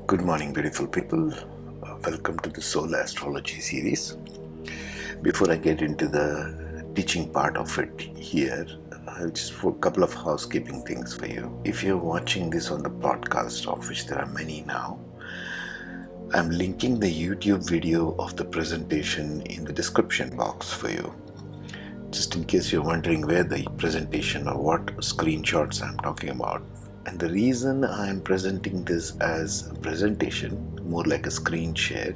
Good morning, beautiful people. Welcome to the Solar Astrology Series. Before I get into the teaching part of it here, just for a couple of housekeeping things for you. If you're watching this on the podcast, of which there are many now, I'm linking the YouTube video of the presentation in the description box for you. Just in case you're wondering where the presentation or what screenshots I'm talking about. And the reason I'm presenting this as a presentation, more like a screen share,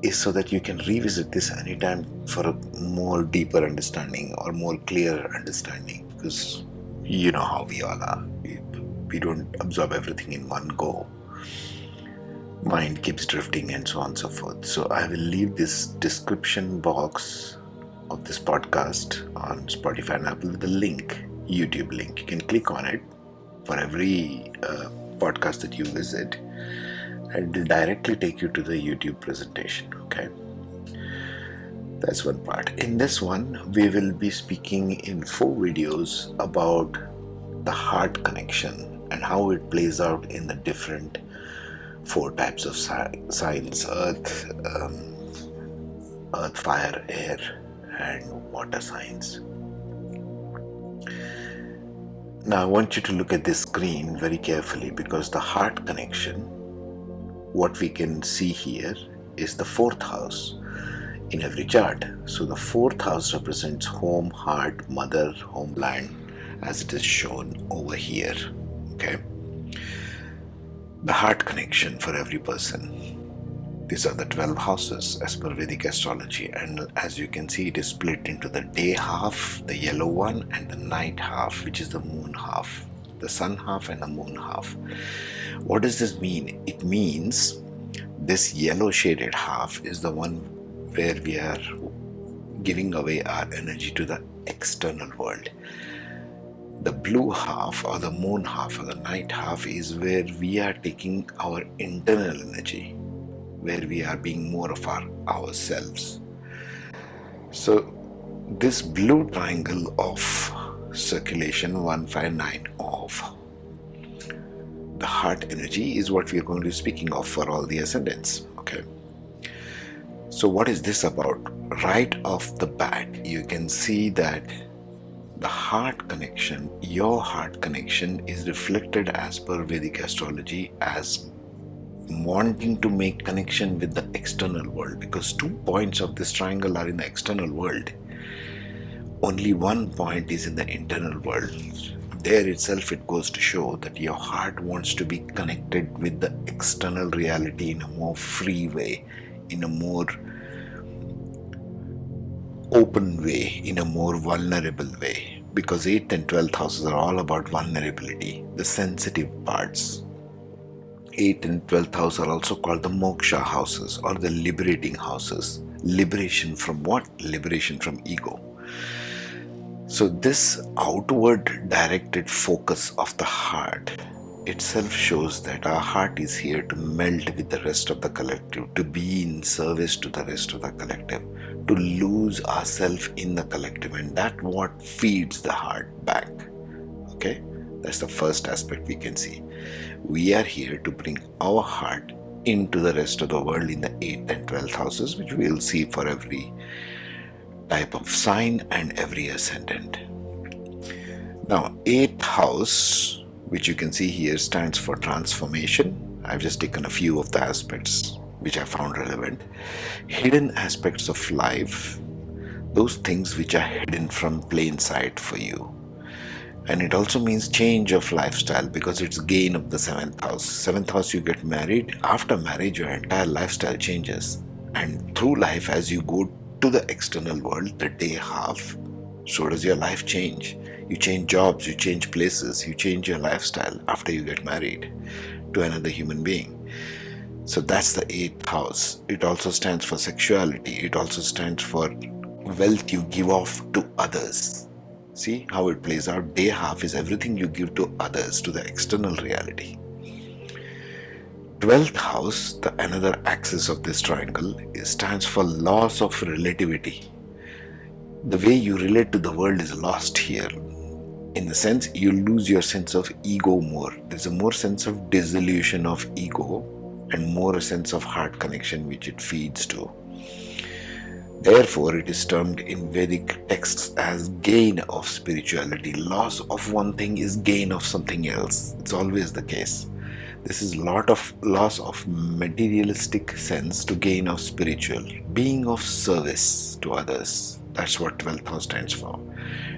is so that you can revisit this anytime for a more deeper understanding or more clear understanding, because you know how we all are. We don't absorb everything in one go. Mind keeps drifting and so on and so forth. So I will leave this description box of this podcast on Spotify and Apple with a link, YouTube link. You can click on it for every podcast that you visit, and it will directly take you to the YouTube presentation. Okay, that's one part. In this one, we will be speaking in 4 videos about the heart connection and how it plays out in the different 4 types of signs: earth, fire, air, and water signs. Now I want you to look at this screen very carefully, because the heart connection, what we can see here, is the 4th house in every chart. So the 4th house represents home, heart, mother, homeland, as it is shown over here. Okay, the heart connection for every person. These are the 12 houses as per Vedic Astrology, and as you can see, it is split into the day half, the yellow one, and the night half, which is the moon half, the sun half and the moon half. What does this mean? It means this yellow shaded half is the one where we are giving away our energy to the external world. The blue half, or the moon half, or the night half, is where we are taking our internal energy, where we are being more of ourselves. So this blue triangle of circulation 159 of the heart energy is what we are going to be speaking of for all the ascendants. Okay, so what is this about? Right off the bat, you can see that the heart connection, your heart connection, is reflected as per Vedic astrology as wanting to make connection with the external world, because 2 points of this triangle are in the external world. Only 1 point is in the internal world. There itself it goes to show that your heart wants to be connected with the external reality in a more free way, in a more open way, in a more vulnerable way, because 8th and 12th houses are all about vulnerability, the sensitive parts. 8th and 12th house are also called the moksha houses, or the liberating houses. Liberation from what? Liberation from ego. So this outward directed focus of the heart itself shows that our heart is here to meld with the rest of the collective, to be in service to the rest of the collective, to lose ourselves in the collective, and that's what feeds the heart back. Okay, that's the first aspect we can see. We are here to bring our heart into the rest of the world in the 8th and 12th houses, which we will see for every type of sign and every ascendant. Now, 8th house, which you can see here, stands for transformation. I've just taken a few of the aspects which I found relevant. Hidden aspects of life, those things which are hidden from plain sight for you. And it also means change of lifestyle, because it's gain of the 7th house. 7th house, you get married. After marriage, your entire lifestyle changes. And through life, as you go to the external world, the day half, so does your life change. You change jobs, you change places, you change your lifestyle after you get married to another human being. So that's the 8th house. It also stands for sexuality. It also stands for wealth you give off to others. See how it plays out. Day half is everything you give to others, to the external reality. 12th house, the another axis of this triangle, stands for loss of relativity. The way you relate to the world is lost here. In the sense, you lose your sense of ego more. There's a more sense of dissolution of ego and more a sense of heart connection which it feeds to. Therefore, it is termed in Vedic texts as gain of spirituality. Loss of one thing is gain of something else. It's always the case. This is lot of loss of materialistic sense to gain of spiritual, being of service to others. That's what 12th house stands for.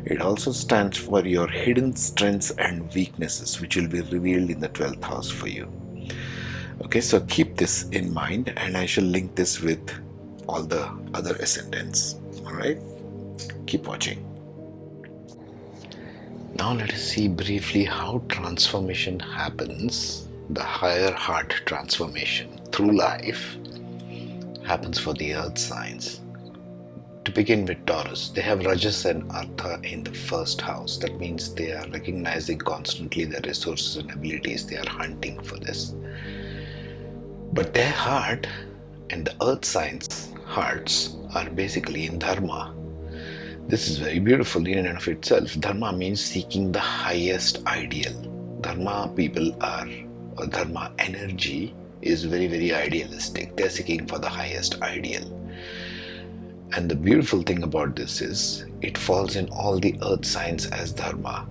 It also stands for your hidden strengths and weaknesses, which will be revealed in the 12th house for you. Okay, so keep this in mind, and I shall link this with all the other ascendants. Alright, keep watching. Now let us see briefly how transformation happens. The higher heart transformation through life happens for the earth signs. To begin with Taurus, they have Rajas and Artha in the first house. That means they are recognizing constantly their resources and abilities. They are hunting for this. But their heart and the earth signs' hearts are basically in Dharma. This is very beautiful in and of itself. Dharma means seeking the highest ideal. Dharma people are, or Dharma energy is very, very idealistic. They're seeking for the highest ideal. And the beautiful thing about this is it falls in all the earth signs as Dharma.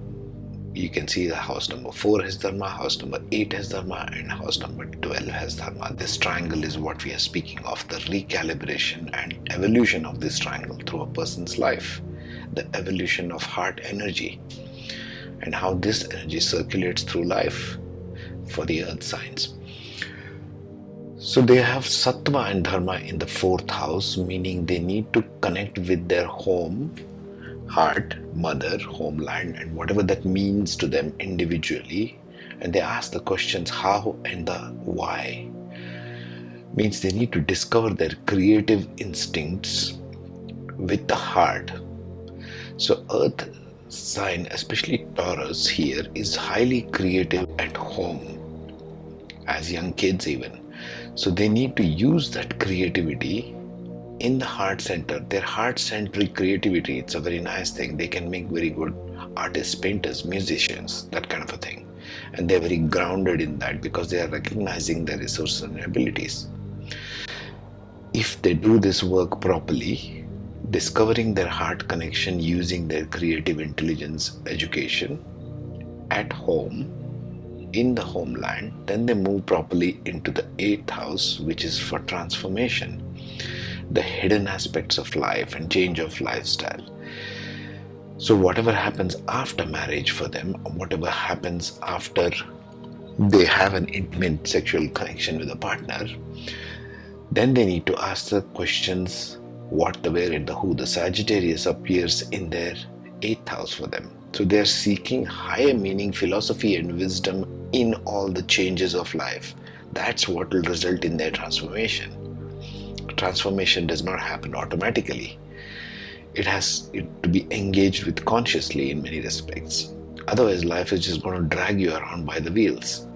You can see the house number 4 has Dharma, house number 8 has Dharma, and house number 12 has Dharma. This triangle is what we are speaking of, the recalibration and evolution of this triangle through a person's life, the evolution of heart energy, and how this energy circulates through life for the earth signs. So they have Sattva and Dharma in the 4th house, meaning they need to connect with their home, heart, mother, homeland, and whatever that means to them individually. And they ask the questions how and the why. Means they need to discover their creative instincts with the heart. So earth sign, especially Taurus here, is highly creative at home, as young kids even. So they need to use that creativity in the heart center. Their heart-centric creativity, it's a very nice thing. They can make very good artists, painters, musicians, that kind of a thing. And they're very grounded in that because they are recognizing their resources and abilities. If they do this work properly, discovering their heart connection using their creative intelligence education at home, in the homeland, then they move properly into the 8th house, which is for transformation, the hidden aspects of life and change of lifestyle. So whatever happens after marriage for them, whatever happens after they have an intimate sexual connection with a partner, then they need to ask the questions what, the where, and the who. The Sagittarius appears in their 8th house for them. So they are seeking higher meaning, philosophy, and wisdom in all the changes of life. That's what will result in their transformation. Transformation does not happen automatically. It has to be engaged with consciously in many respects. Otherwise, life is just going to drag you around by the wheels.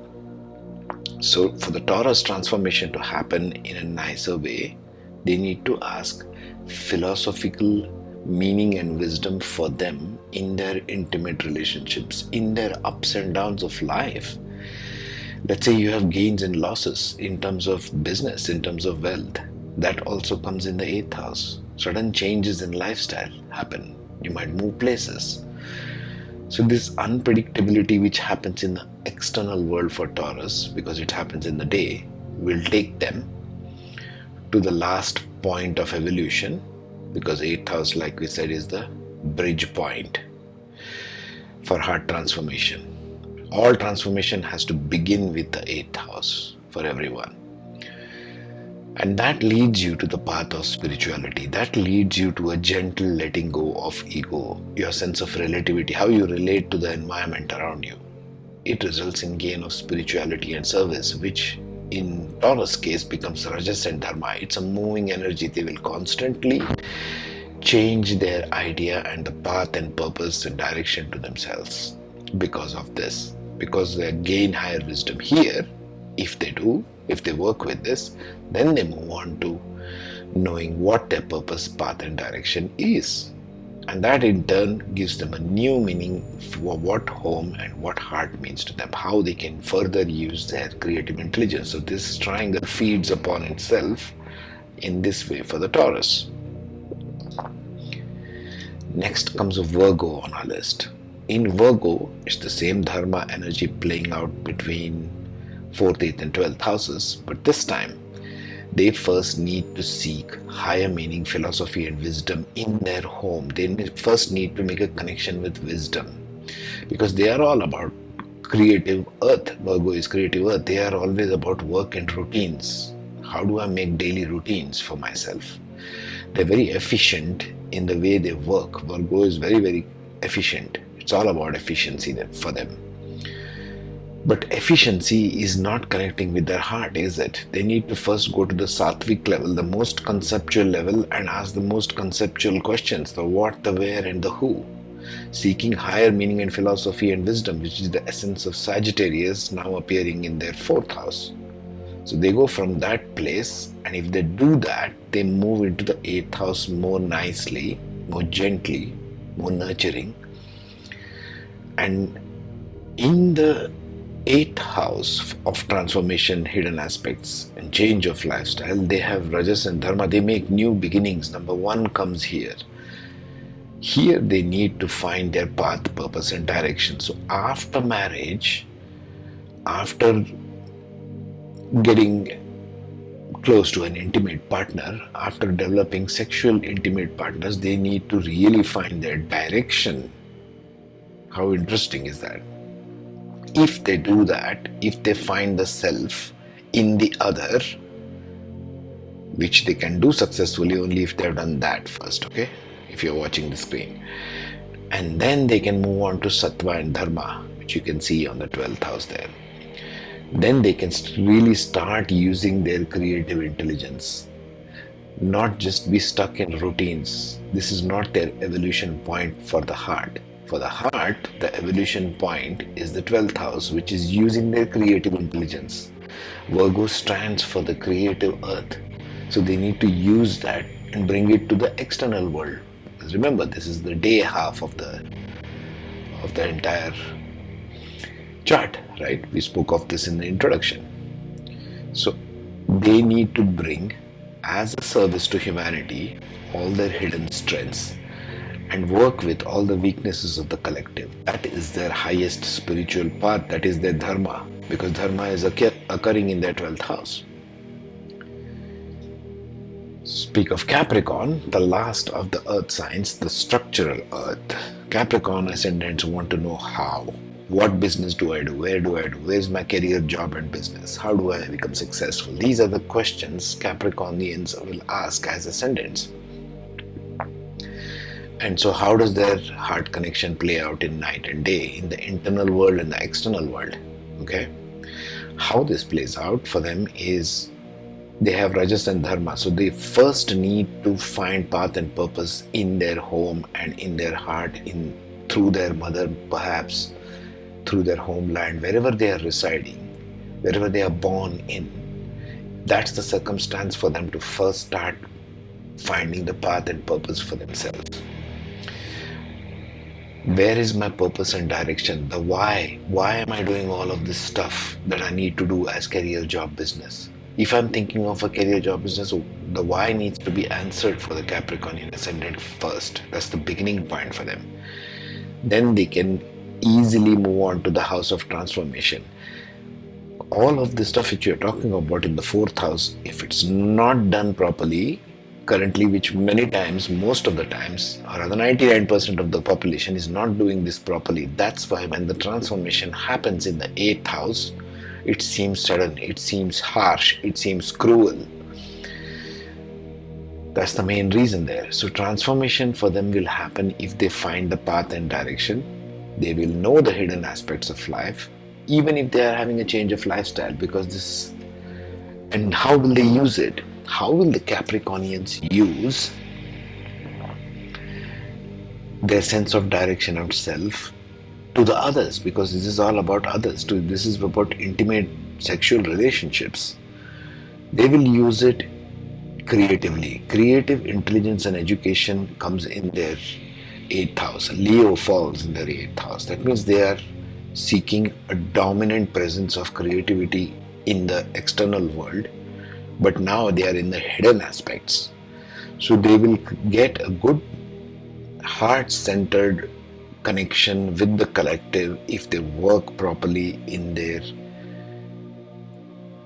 So for the Taurus transformation to happen in a nicer way, they need to ask philosophical meaning and wisdom for them in their intimate relationships, in their ups and downs of life. Let's say you have gains and losses in terms of business, in terms of wealth. That also comes in the 8th house. Sudden changes in lifestyle happen. You might move places. So this unpredictability which happens in the external world for Taurus, because it happens in the day, will take them to the last point of evolution, because 8th house, like we said, is the bridge point for heart transformation. All transformation has to begin with the 8th house for everyone. And that leads you to the path of spirituality. That leads you to a gentle letting go of ego, your sense of relativity, how you relate to the environment around you. It results in gain of spirituality and service, which in Taurus case becomes Rajas and Dharma. It's a moving energy. They will constantly change their idea and the path and purpose and direction to themselves because of this, because they gain higher wisdom here. If they work with this, then they move on to knowing what their purpose, path and direction is. And that in turn gives them a new meaning for what home and what heart means to them, how they can further use their creative intelligence. So this triangle feeds upon itself in this way for the Taurus. Next comes a Virgo on our list. In Virgo, it's the same Dharma energy playing out between 4th, 8th and 12th houses, but this time they first need to seek higher meaning, philosophy and wisdom in their home. They first need to make a connection with wisdom, because they are all about creative earth. Virgo is creative earth. They are always about work and routines. How do I make daily routines for myself? They're very efficient in the way they work. Virgo is very, very efficient. It's all about efficiency for them. But efficiency is not connecting with their heart, is it? They need to first go to the sattvic level, the most conceptual level, and ask the most conceptual questions, the what, the where, and the who. Seeking higher meaning and philosophy and wisdom, which is the essence of Sagittarius, now appearing in their 4th house. So they go from that place, and if they do that, they move into the 8th house more nicely, more gently, more nurturing. And in the 8th house of transformation, hidden aspects, and change of lifestyle, they have Rajas and Dharma. They make new beginnings. Number 1 comes here. Here they need to find their path, purpose, and direction. So after marriage, after getting close to an intimate partner, after developing sexual intimate partners, they need to really find their direction. How interesting is that? If they do that, if they find the self in the other, which they can do successfully only if they've done that first, okay? If you're watching the screen. And then they can move on to Sattva and Dharma, which you can see on the 12th house there. Then they can really start using their creative intelligence, not just be stuck in routines. This is not their evolution point for the heart. For the heart, the evolution point is the 12th house, which is using their creative intelligence. Virgo stands for the creative earth. So they need to use that and bring it to the external world. Because remember, this is the day half of the entire chart, right? We spoke of this in the introduction. So they need to bring, as a service to humanity, all their hidden strengths and work with all the weaknesses of the collective. That is their highest spiritual path. That is their Dharma, because Dharma is occurring in their 12th house. Speak of Capricorn, the last of the earth signs, the structural earth. Capricorn ascendants want to know how. What business do I do? Where do I do? Where's my career, job and business? How do I become successful? These are the questions Capricornians will ask as ascendants. And so how does their heart connection play out in night and day, in the internal world and the external world? Okay? How this plays out for them is they have Rajas and Dharma. So they first need to find path and purpose in their home and in their heart, through their mother, perhaps through their homeland, wherever they are residing, wherever they are born in. That's the circumstance for them to first start finding the path and purpose for themselves. Where is my purpose and direction? The why? Why am I doing all of this stuff that I need to do as career, job, business? If I'm thinking of a career, job, business, the why needs to be answered for the Capricornian ascendant first. That's the beginning point for them. Then they can easily move on to the house of transformation. All of the stuff which you're talking about in the 4th house, if it's not done properly, currently, which many times, most of the times, or rather 99% of the population is not doing this properly. That's why when the transformation happens in the 8th house, it seems sudden, it seems harsh, it seems cruel. That's the main reason there. So transformation for them will happen if they find the path and direction. They will know the hidden aspects of life, even if they are having a change of lifestyle, because this. And how will they use it? How will the Capricornians use their sense of direction of self to the others? Because this is all about others. This is about intimate sexual relationships. They will use it creatively. Creative intelligence and education comes in their 8th house. Leo falls in their 8th house. That means they are seeking a dominant presence of creativity in the external world, but now they are in the hidden aspects. So they will get a good heart centered connection with the collective if they work properly in their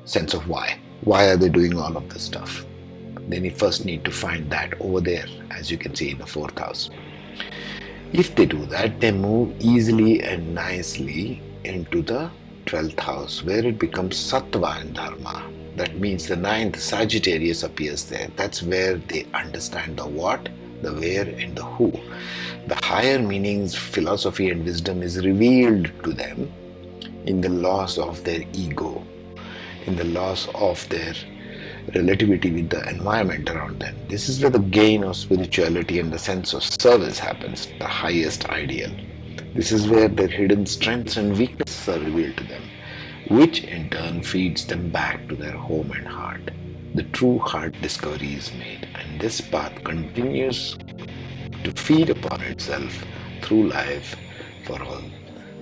sense of why. Why are they doing all of this stuff? Then you first need to find that over there, as you can see in the 4th house. If they do that, they move easily and nicely into the 12th house, where it becomes Sattva and Dharma. That means the 9th Sagittarius appears there. That's where they understand the what, the where, and the who. The higher meanings, philosophy, and wisdom is revealed to them in the loss of their ego, in the loss of their relativity with the environment around them. This is where the gain of spirituality and the sense of service happens, the highest ideal. This is where their hidden strengths and weaknesses are revealed to them, which in turn feeds them back to their home and heart. The true heart discovery is made, and this path continues to feed upon itself through life for all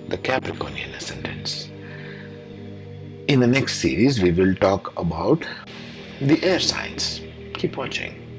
the Capricornian ascendants. In the next series, we will talk about the air signs. Keep watching.